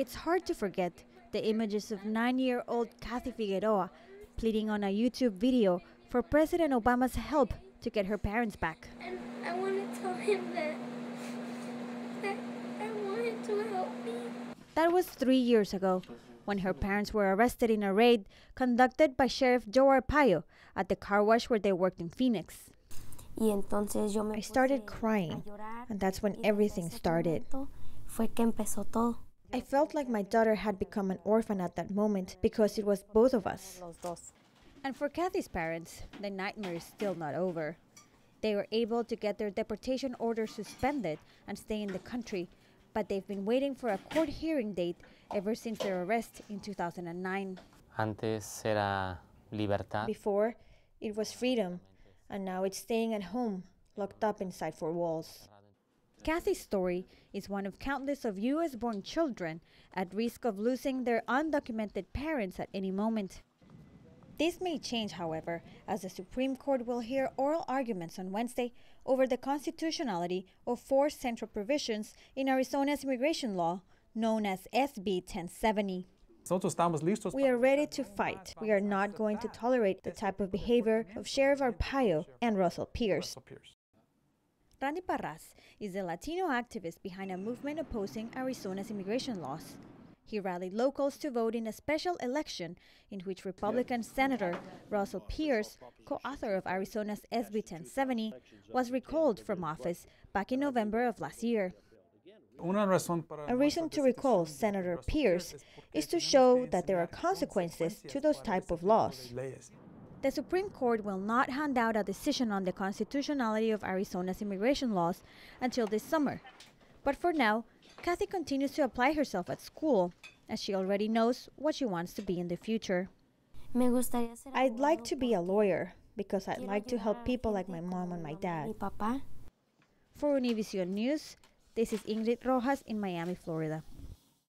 It's hard to forget the images of 9-year-old Kathy Figueroa pleading on a YouTube video for President Obama's help to get her parents back. And I want to tell him that I want him to help me. That was 3 years ago, when her parents were arrested in a raid conducted by Sheriff Joe Arpaio at the car wash where they worked in Phoenix. I started crying, and that's when everything started. I felt like my daughter had become an orphan at that moment because it was both of us. And for Kathy's parents, the nightmare is still not over. They were able to get their deportation order suspended and stay in the country, but they've been waiting for a court hearing date ever since their arrest in 2009. Antes era libertad. Before, it was freedom, and now it's staying at home, locked up inside four walls. Kathy's story is one of countless of U.S.-born children at risk of losing their undocumented parents at any moment. This may change, however, as the Supreme Court will hear oral arguments on Wednesday over the constitutionality of 4 central provisions in Arizona's immigration law, known as SB 1070. We are ready to fight. We are not going to tolerate the type of behavior of Sheriff Arpaio and Russell Pierce. Randy Parraz is the Latino activist behind a movement opposing Arizona's immigration laws. He rallied locals to vote in a special election in which Republican Senator Russell Pierce, co-author of Arizona's SB 1070, was recalled from office back in November of last year. A reason to recall Senator Pierce is to show that there are consequences to those type of laws. The Supreme Court will not hand out a decision on the constitutionality of Arizona's immigration laws until this summer. But for now, Kathy continues to apply herself at school, as she already knows what she wants to be in the future. I'd like to be a lawyer, because I'd like to help people like my mom and my dad. For Univision News, this is Ingrid Rojas in Miami, Florida.